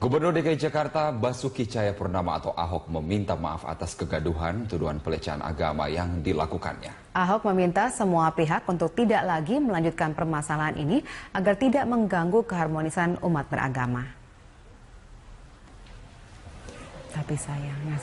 Gubernur DKI Jakarta Basuki Cahayapurnama atau Ahok meminta maaf atas kegaduhan tuduhan pelecehan agama yang dilakukannya. Ahok meminta semua pihak untuk tidak lagi melanjutkan permasalahan ini agar tidak mengganggu keharmonisan umat beragama. Tapi sayangnya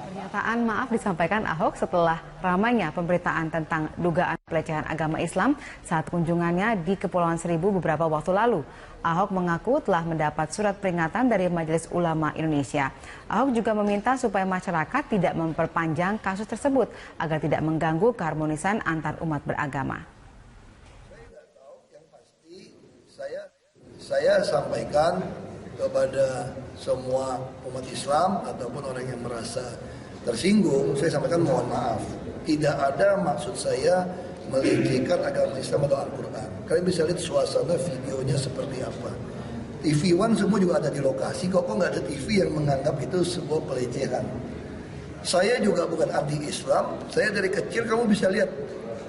pernyataan maaf disampaikan Ahok setelah ramainya pemberitaan tentang dugaan pelecehan agama Islam saat kunjungannya di Kepulauan Seribu beberapa waktu lalu. Ahok mengaku telah mendapat surat peringatan dari Majelis Ulama Indonesia. Ahok juga meminta supaya masyarakat tidak memperpanjang kasus tersebut agar tidak mengganggu keharmonisan antar umat beragama. Saya sampaikan kepada semua umat Islam ataupun orang yang merasa tersinggung, saya sampaikan mohon maaf. Tidak ada maksud saya melecehkan agama Islam atau Al-Quran. Kalian bisa lihat suasana videonya seperti apa. TV One semua juga ada di lokasi, kok nggak ada TV yang menganggap itu sebuah pelecehan. Saya juga bukan anti-Islam, saya dari kecil kamu bisa lihat,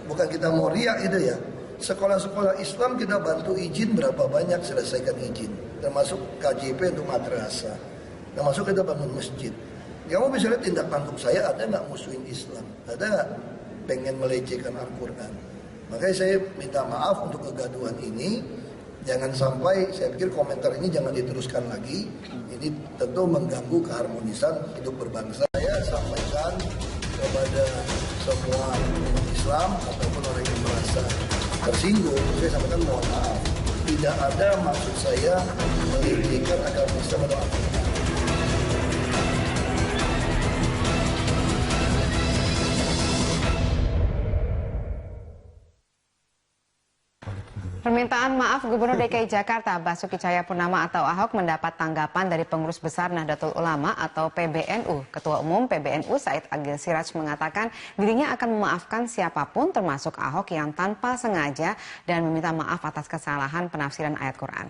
bukan kita mau riak itu ya. Sekolah-sekolah Islam kita bantu izin berapa banyak selesaikan izin, termasuk KJP untuk madrasah, termasuk kita bangun masjid. Kamu bisa lihat tindak tanduk saya ada nggak musuhin Islam, ada nggak pengen melecehkan Al-Quran. Makanya saya minta maaf untuk kegaduhan ini. Jangan sampai, saya pikir komentar ini jangan diteruskan lagi. Ini tentu mengganggu keharmonisan hidup berbangsa. Saya sampaikan kepada semua umat Islam ataupun orang yang merasa tersinggung, saya sampaikan mohon maaf. Tidak ada maksud saya melecehkan agama Islam atau Al-Quran. Permintaan maaf Gubernur DKI Jakarta Basuki Cahayapurnama atau Ahok mendapat tanggapan dari Pengurus Besar Nahdlatul Ulama atau PBNU. Ketua Umum PBNU Said Agil Siraj mengatakan dirinya akan memaafkan siapapun termasuk Ahok yang tanpa sengaja dan meminta maaf atas kesalahan penafsiran ayat Quran.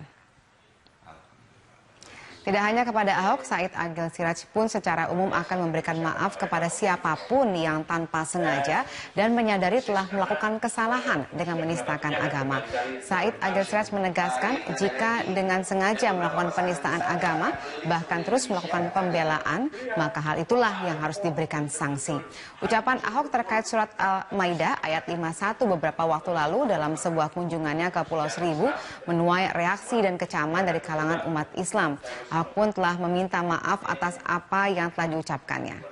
Tidak hanya kepada Ahok, Said Agil Siraj pun secara umum akan memberikan maaf kepada siapapun yang tanpa sengaja dan menyadari telah melakukan kesalahan dengan menistakan agama. Said Agil Siraj menegaskan jika dengan sengaja melakukan penistaan agama, bahkan terus melakukan pembelaan, maka hal itulah yang harus diberikan sanksi. Ucapan Ahok terkait surat Al-Maidah ayat 51 beberapa waktu lalu dalam sebuah kunjungannya ke Pulau Seribu menuai reaksi dan kecaman dari kalangan umat Islam. Ahok pun telah meminta maaf atas apa yang telah diucapkannya.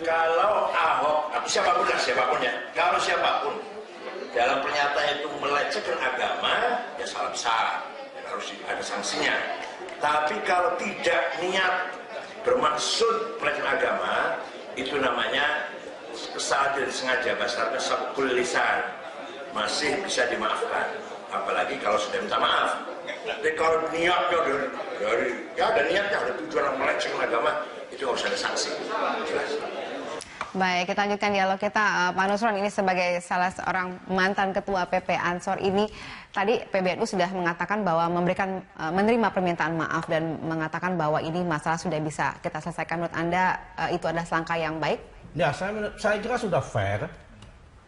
Kalau Ahok, atau siapapun ya, kalau siapapun dalam pernyataan itu melecehkan agama, ya salah besar, dan harus ada sanksinya. Tapi kalau tidak niat bermaksud pelecehan agama, itu namanya kesalahan tidak disengaja, bahasa sabqul lisan, masih bisa dimaafkan. Apalagi kalau sudah minta maaf. Tapi kalau niatnya ada niatnya, ada tujuan melecehkan agama, itu harus ada sanksi. Jelas. Baik, kita lanjutkan dialog kita. Pak Nusron, ini sebagai salah seorang mantan ketua PP Ansor ini, tadi PBNU sudah mengatakan bahwa menerima permintaan maaf dan mengatakan bahwa ini masalah sudah bisa kita selesaikan. Menurut Anda itu adalah langkah yang baik? Ya, saya kira sudah fair,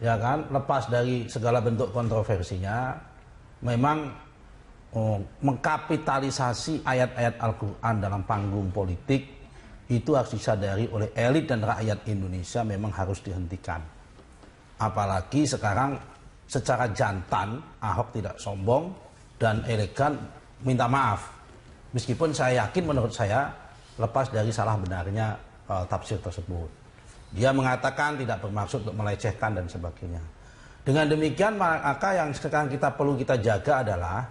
ya kan, lepas dari segala bentuk kontroversinya. Memang mengkapitalisasi ayat-ayat Al-Quran dalam panggung politik itu harus disadari oleh elit dan rakyat Indonesia, memang harus dihentikan. Apalagi sekarang secara jantan Ahok tidak sombong dan elegan minta maaf. Meskipun saya yakin, menurut saya lepas dari salah benarnya tafsir tersebut. Dia mengatakan tidak bermaksud untuk melecehkan dan sebagainya. Dengan demikian, maka yang sekarang perlu kita jaga adalah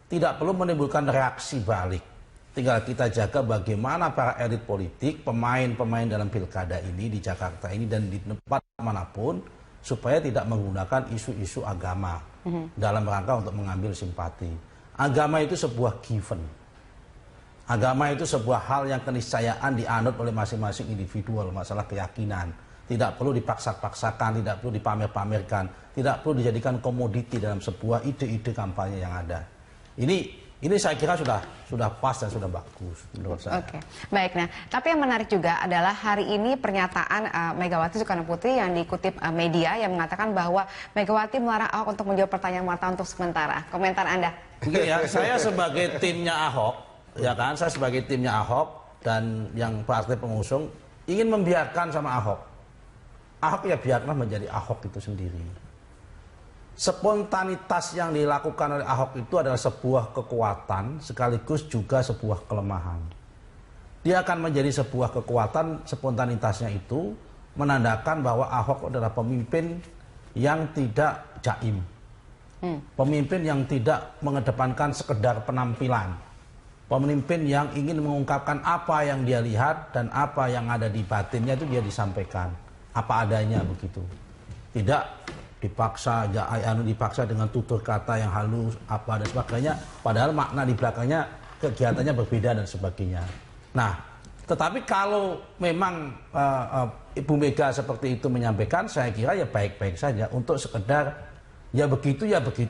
tidak perlu menimbulkan reaksi balik. Tinggal kita jaga bagaimana para elit politik, pemain-pemain dalam pilkada ini di Jakarta ini dan di tempat manapun, supaya tidak menggunakan isu-isu agama dalam rangka untuk mengambil simpati. Agama itu sebuah given. Agama itu sebuah hal yang keniscayaan dianut oleh masing-masing individual, masalah keyakinan. Tidak perlu dipaksa-paksakan, tidak perlu dipamer-pamerkan, tidak perlu dijadikan komoditi dalam sebuah ide-ide kampanye yang ada. Ini Ini saya kira sudah pas dan sudah bagus menurut saya. Oke, baik. Nah, tapi yang menarik juga adalah hari ini pernyataan Megawati Soekarnoputri yang dikutip media yang mengatakan bahwa Megawati melarang Ahok untuk menjawab pertanyaan wartawan untuk sementara. Komentar Anda? Begini ya, saya sebagai timnya Ahok, ya kan, saya sebagai timnya Ahok dan yang partai pengusung ingin membiarkan sama Ahok. Ahok ya biarlah menjadi Ahok itu sendiri. Spontanitas yang dilakukan oleh Ahok itu adalah sebuah kekuatan sekaligus juga sebuah kelemahan. Dia akan menjadi sebuah kekuatan, spontanitasnya itu menandakan bahwa Ahok adalah pemimpin yang tidak jaim. Pemimpin yang tidak mengedepankan sekedar penampilan. Pemimpin yang ingin mengungkapkan apa yang dia lihat dan apa yang ada di batinnya itu dia disampaikan. Apa adanya begitu. Tidak dipaksa dengan tutur kata yang halus apa dan sebagainya, padahal makna di belakangnya kegiatannya berbeda dan sebagainya. Nah, tetapi kalau memang Ibu Mega seperti itu menyampaikan, saya kira ya baik-baik saja untuk sekedar ya begitu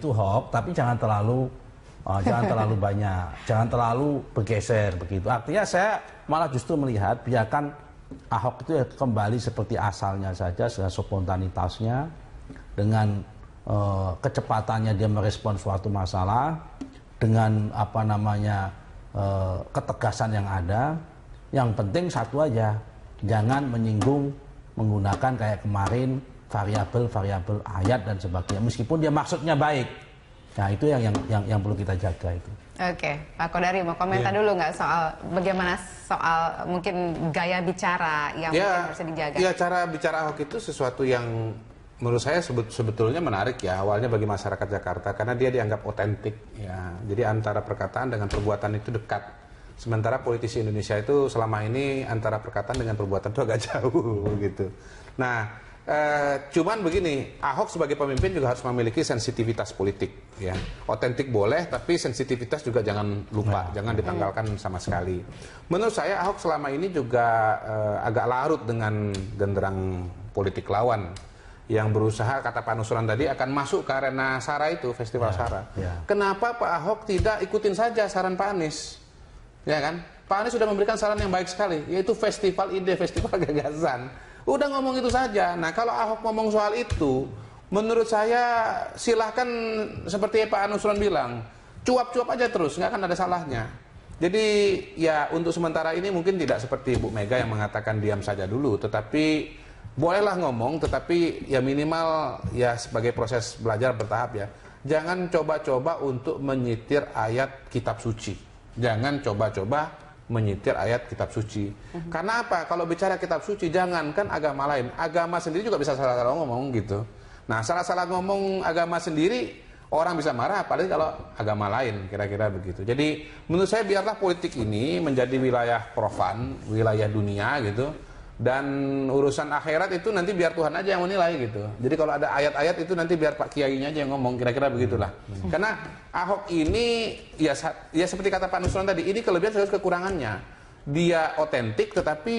Hok, tapi jangan terlalu banyak, jangan terlalu bergeser begitu. Artinya saya malah justru melihat biarkan Ahok itu ya kembali seperti asalnya saja, dengan spontanitasnya, dengan kecepatannya dia merespon suatu masalah, dengan ketegasan yang ada. Yang penting satu aja, jangan menyinggung menggunakan kayak kemarin variabel ayat dan sebagainya, meskipun dia maksudnya baik. Nah, itu yang perlu kita jaga itu. Oke, Pak Kodari mau komentar dulu nggak soal mungkin gaya bicara yang mungkin harus dijaga? Ya, cara bicara Ahok itu sesuatu yang menurut saya sebetulnya menarik ya, awalnya bagi masyarakat Jakarta karena dia dianggap otentik ya. Jadi antara perkataan dengan perbuatan itu dekat. Sementara politisi Indonesia itu selama ini antara perkataan dengan perbuatan itu agak jauh gitu. Nah, cuman begini, Ahok sebagai pemimpin juga harus memiliki sensitivitas politik ya. Otentik boleh, tapi sensitivitas juga jangan lupa, jangan ditanggalkan sama sekali. Menurut saya Ahok selama ini juga agak larut dengan genderang politik lawan yang berusaha, kata Pak Nusron tadi, akan masuk ke arena SARA itu, Festival SARA. Kenapa Pak Ahok tidak ikutin saja saran Pak Anies? Ya kan? Pak Anies sudah memberikan saran yang baik sekali, yaitu festival ide, festival gagasan. Udah ngomong itu saja. Nah, kalau Ahok ngomong soal itu, menurut saya silahkan seperti Pak Nusron bilang, cuap-cuap aja terus, nggak akan ada salahnya. Jadi ya untuk sementara ini mungkin tidak seperti Bu Mega yang mengatakan diam saja dulu, tetapi bolehlah ngomong, tetapi ya minimal ya sebagai proses belajar bertahap ya. Jangan coba-coba untuk menyitir ayat kitab suci. Jangan coba-coba menyitir ayat kitab suci. Karena apa? Kalau bicara kitab suci, jangankan agama lain, agama sendiri juga bisa salah-salah ngomong gitu. Nah, salah-salah ngomong agama sendiri, orang bisa marah, apalagi kalau agama lain, kira-kira begitu. Jadi menurut saya biarlah politik ini menjadi wilayah profan, wilayah dunia gitu. Dan urusan akhirat itu nanti biar Tuhan aja yang menilai gitu. Jadi kalau ada ayat-ayat itu nanti biar Pak Kiainya aja yang ngomong, kira-kira begitulah. Karena Ahok ini ya seperti kata Pak Nusron tadi, ini kelebihan sekaligus kekurangannya. Dia otentik tetapi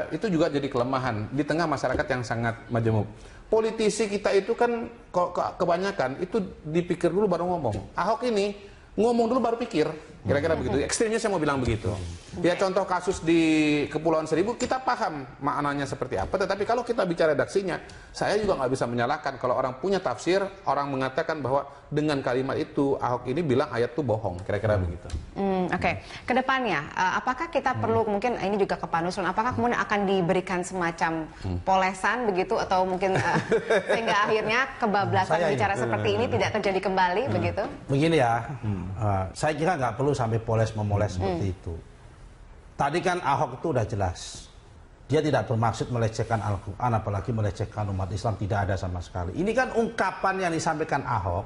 itu juga jadi kelemahan di tengah masyarakat yang sangat majemuk. Politisi kita itu kan kebanyakan itu dipikir dulu baru ngomong. Ahok ini ngomong dulu baru pikir, kira-kira begitu. Ekstrimnya saya mau bilang begitu. Ya contoh kasus di Kepulauan Seribu, kita paham maknanya seperti apa, tetapi kalau kita bicara redaksinya, saya juga nggak bisa menyalahkan kalau orang punya tafsir, orang mengatakan bahwa dengan kalimat itu Ahok ini bilang ayat itu bohong, kira-kira begitu. Oke. Kedepannya, apakah kita perlu mungkin ini juga ke Pak Nusron, apakah kemudian akan diberikan semacam polesan begitu atau mungkin sehingga akhirnya kebablasan bicara seperti ini tidak terjadi kembali begitu? Begini ya, saya kira nggak perlu sampai memoles seperti itu. Tadi kan Ahok itu udah jelas, dia tidak bermaksud melecehkan Al-Quran, apalagi melecehkan umat Islam, tidak ada sama sekali. Ini kan ungkapan yang disampaikan Ahok,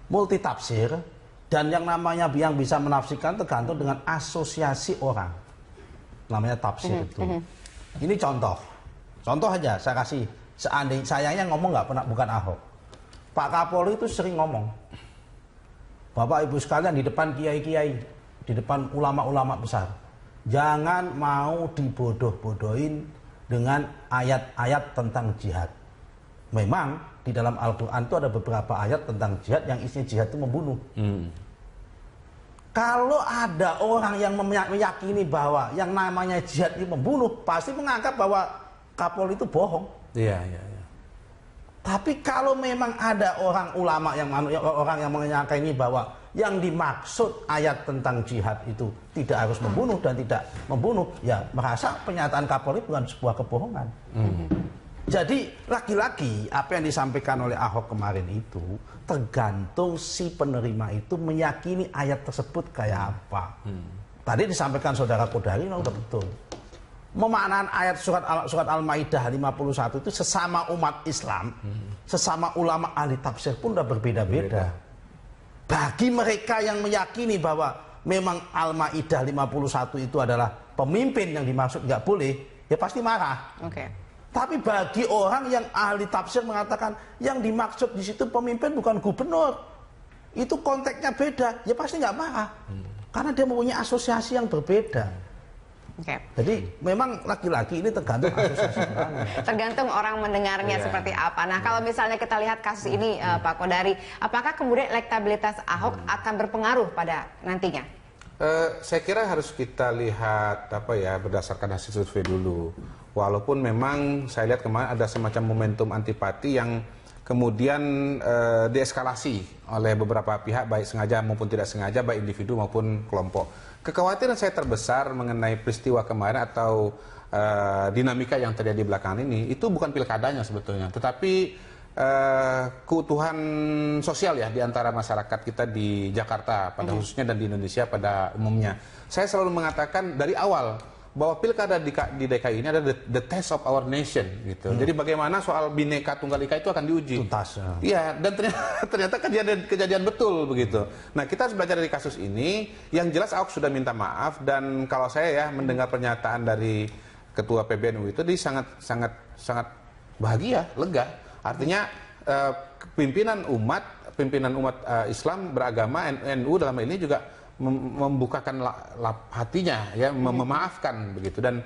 multitafsir, dan yang namanya yang bisa menafsirkan tergantung dengan asosiasi orang, namanya tafsir itu. Ini contoh aja saya kasih. Seandainya sayangnya ngomong bukan Ahok, Pak Kapolri itu sering ngomong, Bapak Ibu sekalian di depan kiai-kiai, di depan ulama-ulama besar, jangan mau dibodoh-bodohin dengan ayat-ayat tentang jihad. Memang di dalam Al-Quran itu ada beberapa ayat tentang jihad yang isinya jihad itu membunuh. Kalau ada orang yang meyakini bahwa yang namanya jihad itu membunuh, pasti menganggap bahwa Kapolri itu bohong. Iya, iya, iya. Tapi kalau memang ada orang ulama orang yang meyakini bahwa yang dimaksud ayat tentang jihad itu tidak harus membunuh dan tidak membunuh, ya merasa pernyataan Kapolri bukan sebuah kebohongan. Jadi lagi-lagi apa yang disampaikan oleh Ahok kemarin itu tergantung si penerima itu meyakini ayat tersebut kayak apa. Tadi disampaikan saudara Kodari udah betul. Memaknaan ayat surat Al-Maidah 51 itu sesama umat Islam, sesama ulama ahli tafsir pun udah berbeda-beda. Bagi mereka yang meyakini bahwa memang Al-Maidah 51 itu adalah pemimpin yang dimaksud nggak boleh, ya pasti marah. Tapi bagi orang yang ahli tafsir mengatakan yang dimaksud di situ pemimpin bukan gubernur, itu konteksnya beda, ya pasti nggak marah, karena dia mempunyai asosiasi yang berbeda. Jadi memang laki-laki ini tergantung asosiasi orangnya. Tergantung orang mendengarnya seperti apa. Nah kalau misalnya kita lihat kasus ini Pak Kodari, apakah kemudian elektabilitas Ahok akan berpengaruh pada nantinya? Saya kira harus kita lihat berdasarkan hasil survei dulu. Walaupun memang saya lihat kemarin ada semacam momentum antipati yang kemudian deeskalasi oleh beberapa pihak, baik sengaja maupun tidak sengaja, baik individu maupun kelompok. Kekhawatiran saya terbesar mengenai peristiwa kemarin atau dinamika yang terjadi belakangan ini, itu bukan pilkadanya sebetulnya, tetapi keutuhan sosial ya di antara masyarakat kita di Jakarta pada khususnya dan di Indonesia pada umumnya. Saya selalu mengatakan dari awal bahwa pilkada di DKI ini adalah the test of our nation gitu. Jadi bagaimana soal Bhinneka Tunggal Ika itu akan diuji. Tuntas. Iya, dan ternyata kejadian betul begitu. Nah, kita harus belajar dari kasus ini. Yang jelas Ahok sudah minta maaf, dan kalau saya mendengar pernyataan dari Ketua PBNU itu dia sangat bahagia, lega. Artinya pimpinan umat Islam beragama NU dalam hal ini juga membukakan hatinya ya, memaafkan begitu, dan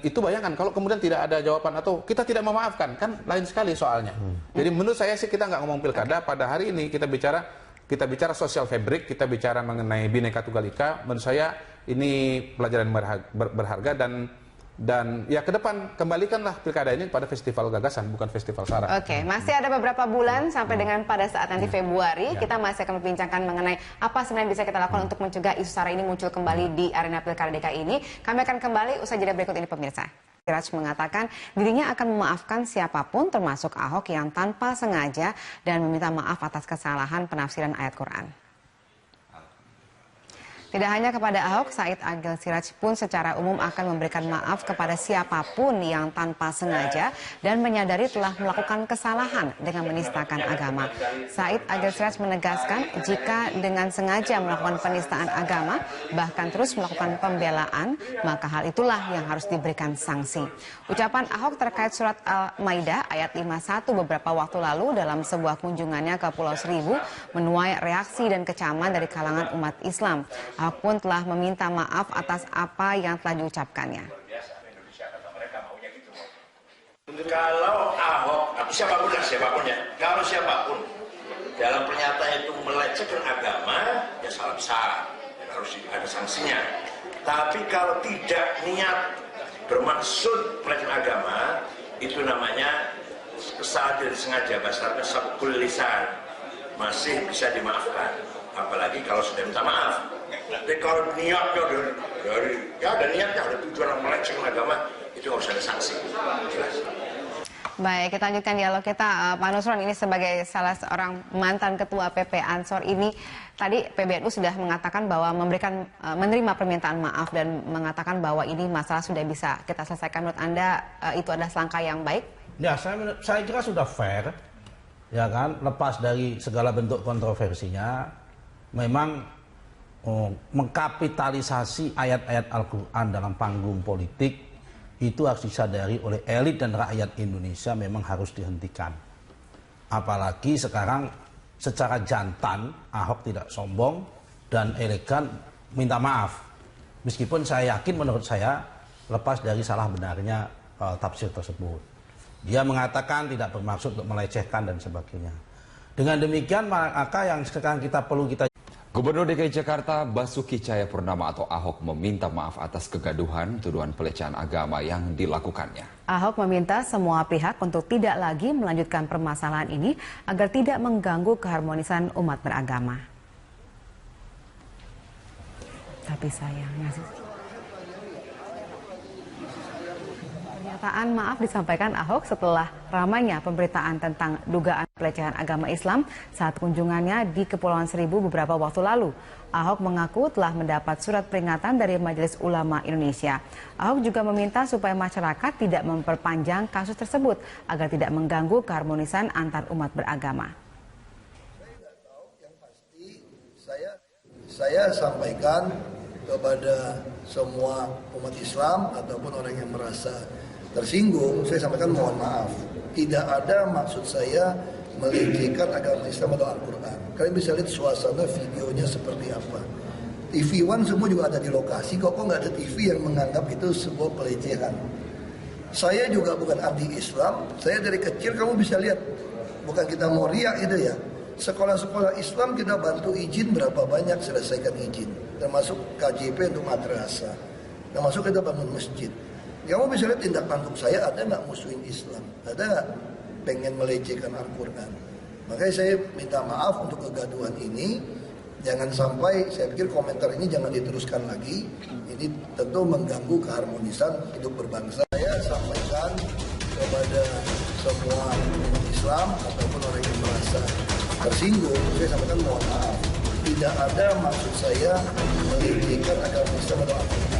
itu bayangkan kalau kemudian tidak ada jawaban atau kita tidak memaafkan, kan lain sekali soalnya. Jadi menurut saya sih kita nggak ngomong pilkada pada hari ini, kita bicara social fabric, kita bicara mengenai Bhinneka Tunggal Ika. Menurut saya ini pelajaran berharga, dan ya ke depan kembalikanlah pilkada ini pada festival gagasan, bukan festival sara. Masih ada beberapa bulan sampai dengan pada saat nanti Februari, kita masih akan membincangkan mengenai apa sebenarnya bisa kita lakukan untuk mencegah isu sara ini muncul kembali di arena pilkada DKI ini. Kami akan kembali usai jeda berikut ini pemirsa. Siraj mengatakan dirinya akan memaafkan siapapun termasuk Ahok yang tanpa sengaja dan meminta maaf atas kesalahan penafsiran ayat Quran. Tidak hanya kepada Ahok, Said Agil Siraj pun secara umum akan memberikan maaf kepada siapapun yang tanpa sengaja dan menyadari telah melakukan kesalahan dengan menistakan agama. Said Agil Siraj menegaskan jika dengan sengaja melakukan penistaan agama, bahkan terus melakukan pembelaan, maka hal itulah yang harus diberikan sanksi. Ucapan Ahok terkait surat Al-Maidah ayat 51 beberapa waktu lalu dalam sebuah kunjungannya ke Pulau Seribu menuai reaksi dan kecaman dari kalangan umat Islam. Ahok pun telah meminta maaf atas apa yang telah diucapkannya. Kalau Ahok, siapapun ya, kalau siapapun dalam pernyataan itu melecehkan agama, ya salah besar, dan harus ada sanksinya. Tapi kalau tidak niat bermaksud melecehkan agama, itu namanya kesalahan tidak sengaja, bahasa sabqul lisan, masih bisa dimaafkan. Apalagi kalau sudah minta maaf. Jadi kalau niatnya ada niatnya, ada tujuan melecehkan agama, itu harus ada sanksi. Jelas. Baik, kita lanjutkan dialog kita. Pak Nusron, ini sebagai salah seorang mantan ketua PP Ansor ini, tadi PBNU sudah mengatakan bahwa menerima permintaan maaf dan mengatakan bahwa ini masalah sudah bisa kita selesaikan. Menurut Anda itu adalah langkah yang baik? Ya, saya kira sudah fair, ya kan, lepas dari segala bentuk kontroversinya. Memang mengkapitalisasi ayat-ayat Al-Quran dalam panggung politik itu harus disadari oleh elit dan rakyat Indonesia, memang harus dihentikan. Apalagi sekarang secara jantan Ahok tidak sombong dan elegan minta maaf. Meskipun saya yakin, menurut saya, lepas dari salah benarnya tafsir tersebut. Dia mengatakan tidak bermaksud untuk melecehkan dan sebagainya. Dengan demikian maka yang sekarang kita perlu Gubernur DKI Jakarta Basuki Cahayapurnama atau Ahok meminta maaf atas kegaduhan tuduhan pelecehan agama yang dilakukannya. Ahok meminta semua pihak untuk tidak lagi melanjutkan permasalahan ini agar tidak mengganggu keharmonisan umat beragama. Tapi sayangnya pernyataan maaf disampaikan Ahok setelah ramainya pemberitaan tentang dugaan pelecehan agama Islam saat kunjungannya di Kepulauan Seribu beberapa waktu lalu. Ahok mengaku telah mendapat surat peringatan dari Majelis Ulama Indonesia. Ahok juga meminta supaya masyarakat tidak memperpanjang kasus tersebut agar tidak mengganggu keharmonisan antar umat beragama. Saya sampaikan kepada semua umat Islam ataupun orang yang merasa tersinggung, saya sampaikan mohon maaf. Tidak ada maksud saya melecehkan agama Islam atau Al-Quran. Kalian bisa lihat suasana videonya seperti apa. TV One semua juga ada di lokasi, kok nggak ada TV yang menganggap itu sebuah pelecehan. Saya juga bukan anti Islam, saya dari kecil kamu bisa lihat, bukan kita mau riak itu ya. Sekolah-sekolah Islam kita bantu izin berapa banyak selesaikan izin, termasuk KJP untuk madrasah, termasuk kita bangun masjid. Kamu bisa lihat tindak tanduk saya, ada nggak musuhin Islam, ada nggak pengen melecehkan Al-Quran. Makanya saya minta maaf untuk kegaduhan ini. Jangan sampai, saya pikir komentar ini jangan diteruskan lagi. Ini tentu mengganggu keharmonisan hidup berbangsa. Saya sampaikan kepada semua umat Islam ataupun orang yang merasa tersinggung, saya sampaikan mohon maaf. Tidak ada maksud saya melecehkan agama Islam atau Al-Quran.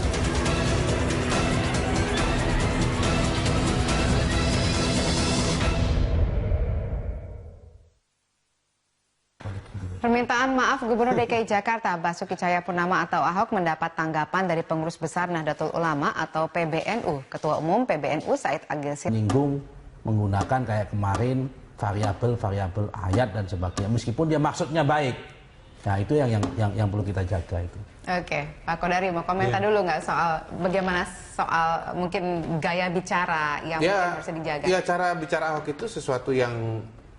Permintaan maaf Gubernur DKI Jakarta Basuki Cahayapurnama atau Ahok mendapat tanggapan dari Pengurus Besar Nahdlatul Ulama atau PBNU. Ketua Umum PBNU Said Agil Siraj menyinggung menggunakan kayak kemarin variabel ayat dan sebagainya, meskipun dia maksudnya baik. Nah itu yang perlu kita jaga itu. Oke, Pak Kodari mau komentar dulu nggak soal bagaimana soal mungkin gaya bicara yang mungkin harus dijaga? Ya, cara bicara Ahok itu sesuatu yang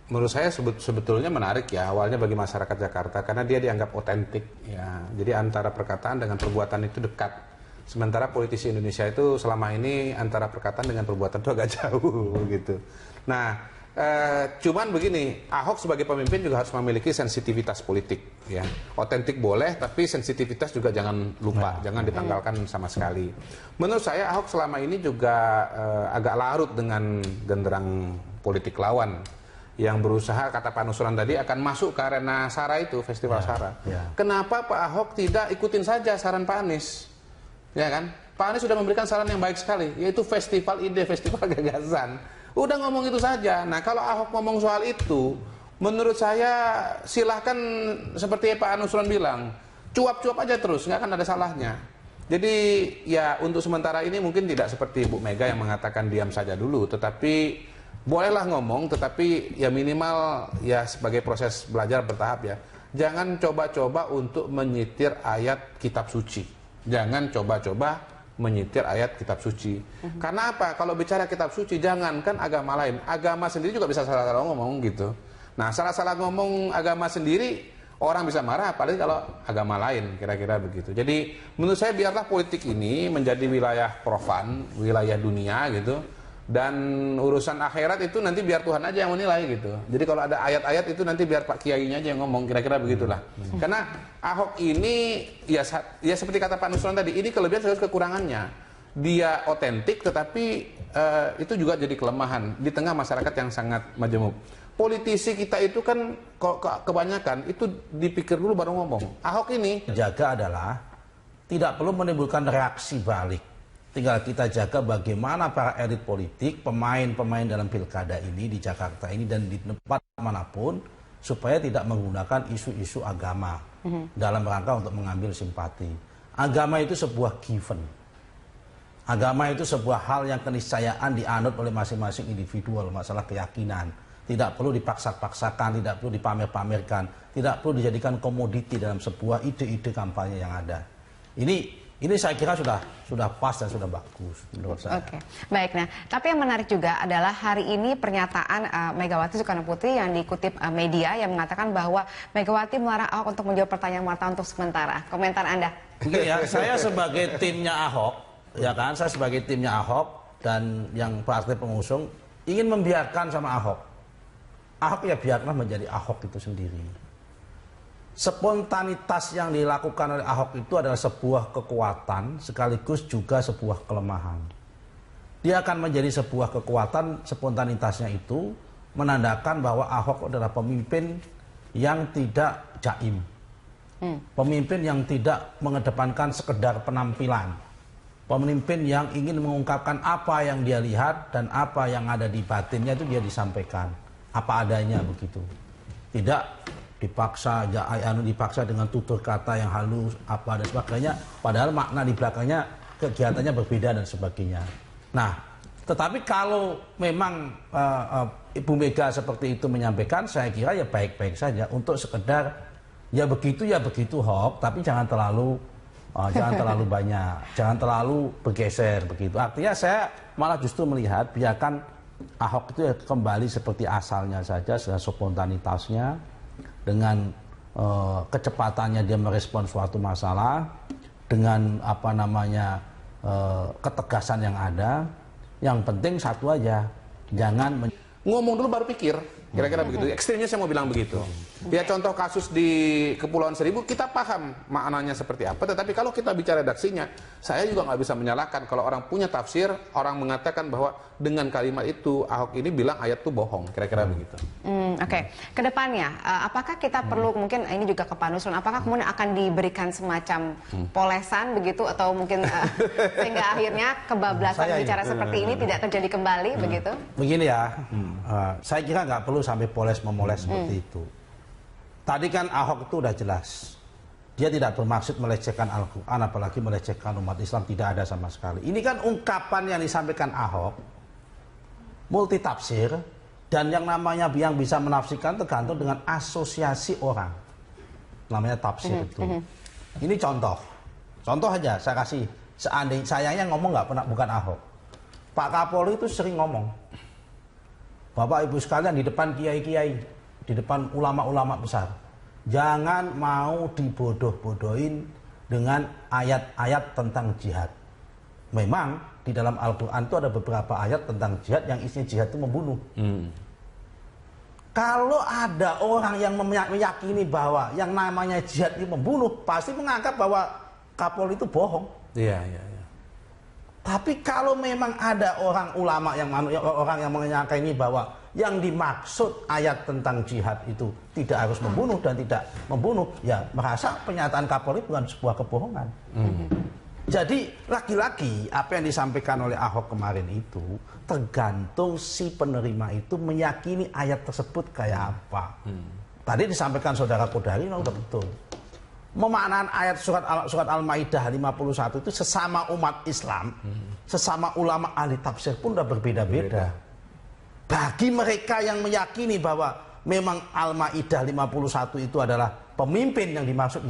menurut saya sebetulnya menarik ya, awalnya bagi masyarakat Jakarta karena dia dianggap otentik ya. Jadi antara perkataan dengan perbuatan itu dekat. Sementara politisi Indonesia itu selama ini antara perkataan dengan perbuatan itu agak jauh gitu. Nah, cuman begini, Ahok sebagai pemimpin juga harus memiliki sensitivitas politik ya. Otentik boleh, tapi sensitivitas juga jangan lupa, jangan ditanggalkan sama sekali. Menurut saya Ahok selama ini juga agak larut dengan genderang politik lawan yang berusaha, kata Pak Nusron tadi, akan masuk ke arena SARA itu, Festival SARA. Kenapa Pak Ahok tidak ikutin saja saran Pak Anies? Ya kan? Pak Anies sudah memberikan saran yang baik sekali, yaitu festival ide, festival gagasan. Udah ngomong itu saja. Nah, kalau Ahok ngomong soal itu, menurut saya silahkan seperti Pak Nusron bilang, cuap-cuap aja terus, nggak akan ada salahnya. Jadi ya untuk sementara ini mungkin tidak seperti Bu Mega yang mengatakan diam saja dulu, tetapi bolehlah ngomong, tetapi ya minimal ya sebagai proses belajar bertahap ya. Jangan coba-coba untuk menyitir ayat kitab suci. Jangan coba-coba menyitir ayat kitab suci. Karena apa? Kalau bicara kitab suci, jangankan agama lain. Agama sendiri juga bisa salah-salah ngomong gitu. Nah, salah-salah ngomong agama sendiri, orang bisa marah, apalagi kalau agama lain, kira-kira begitu. Jadi menurut saya biarlah politik ini menjadi wilayah profan, wilayah dunia gitu. Dan urusan akhirat itu nanti biar Tuhan aja yang menilai gitu. Jadi kalau ada ayat-ayat itu nanti biar Pak Kiainya aja yang ngomong, kira-kira begitulah. Karena Ahok ini ya seperti kata Pak Nusron tadi, ini kelebihan sekaligus kekurangannya. Dia otentik tetapi itu juga jadi kelemahan di tengah masyarakat yang sangat majemuk. Politisi kita itu kan kebanyakan itu dipikir dulu baru ngomong. Ahok ini jaga adalah tidak perlu menimbulkan reaksi balik. Tinggal kita jaga bagaimana para elit politik, pemain-pemain dalam pilkada ini di Jakarta ini dan di tempat manapun supaya tidak menggunakan isu-isu agama dalam rangka untuk mengambil simpati. Agama itu sebuah given. Agama itu sebuah hal yang keniscayaan dianut oleh masing-masing individual, masalah keyakinan. Tidak perlu dipaksa-paksakan, tidak perlu dipamer-pamerkan, tidak perlu dijadikan komoditi dalam sebuah ide-ide kampanye yang ada. Ini Ini saya kira sudah pas dan sudah bagus menurut saya. Oke, baik. Nah, tapi yang menarik juga adalah hari ini pernyataan Megawati Soekarnoputri yang dikutip media yang mengatakan bahwa Megawati melarang Ahok untuk menjawab pertanyaan wartawan untuk sementara. Komentar Anda? Ya, saya sebagai timnya Ahok, ya kan, saya sebagai timnya Ahok dan yang partai pengusung ingin membiarkan sama Ahok. Ahok ya biarlah menjadi Ahok itu sendiri. Spontanitas yang dilakukan oleh Ahok itu adalah sebuah kekuatan sekaligus juga sebuah kelemahan. Dia akan menjadi sebuah kekuatan, spontanitasnya itu menandakan bahwa Ahok adalah pemimpin yang tidak jaim. Pemimpin yang tidak mengedepankan sekedar penampilan. Pemimpin yang ingin mengungkapkan apa yang dia lihat dan apa yang ada di batinnya itu dia disampaikan. Apa adanya begitu. Tidak dipaksa dengan tutur kata yang halus apa dan sebagainya, padahal makna di belakangnya kegiatannya berbeda dan sebagainya. Nah, tetapi kalau memang Ibu Mega seperti itu menyampaikan, saya kira ya baik-baik saja untuk sekedar ya begitu Hok, tapi jangan terlalu banyak, jangan terlalu bergeser begitu. Artinya saya malah justru melihat biarkan Ahok itu ya kembali seperti asalnya saja, dengan spontanitasnya, dengan kecepatannya dia merespon suatu masalah, dengan ketegasan yang ada. Yang penting satu aja, jangan ngomong dulu baru pikir, kira-kira begitu. Ekstrimnya saya mau bilang begitu. Ya contoh kasus di Kepulauan Seribu, kita paham maknanya seperti apa, tetapi kalau kita bicara redaksinya, saya juga nggak bisa menyalahkan kalau orang punya tafsir, orang mengatakan bahwa dengan kalimat itu Ahok ini bilang ayat itu bohong, kira-kira begitu. Oke. Kedepannya, apakah kita perlu mungkin ini juga ke Pak Nusron, apakah kemudian akan diberikan semacam polesan begitu atau mungkin sehingga akhirnya kebablasan bicara seperti ini tidak terjadi kembali begitu? Begini ya, saya kira nggak perlu sampai poles-memoles seperti itu. Tadi kan Ahok itu udah jelas, dia tidak bermaksud melecehkan Al-Quran, apalagi melecehkan umat Islam, tidak ada sama sekali. Ini kan ungkapan yang disampaikan Ahok, multitafsir, dan yang namanya yang bisa menafsirkan tergantung dengan asosiasi orang. Namanya tafsir itu. Ini contoh aja saya kasih. Seandainya sayangnya ngomong bukan Ahok. Pak Kapolri itu sering ngomong, Bapak Ibu sekalian di depan kiai-kiai, di depan ulama-ulama besar, jangan mau dibodoh-bodohin dengan ayat-ayat tentang jihad. Memang di dalam Al-Quran itu ada beberapa ayat tentang jihad yang isinya jihad itu membunuh. Kalau ada orang yang meyakini bahwa yang namanya jihad itu membunuh, pasti menganggap bahwa Kapolri itu bohong. Iya. Tapi kalau memang ada orang ulama orang yang meyakini bahwa yang dimaksud ayat tentang jihad itu tidak harus membunuh dan tidak membunuh, ya merasa pernyataan Kapolri bukan sebuah kebohongan. Jadi lagi-lagi apa yang disampaikan oleh Ahok kemarin itu tergantung si penerima itu meyakini ayat tersebut kayak apa. Tadi disampaikan Saudara Kodari, udah betul. Memaknaan ayat surat Al-Maidah 51 itu sesama umat Islam, sesama ulama ahli tafsir pun udah berbeda-beda. Bagi mereka yang meyakini bahwa memang Al-Maidah 51 itu adalah pemimpin yang dimaksud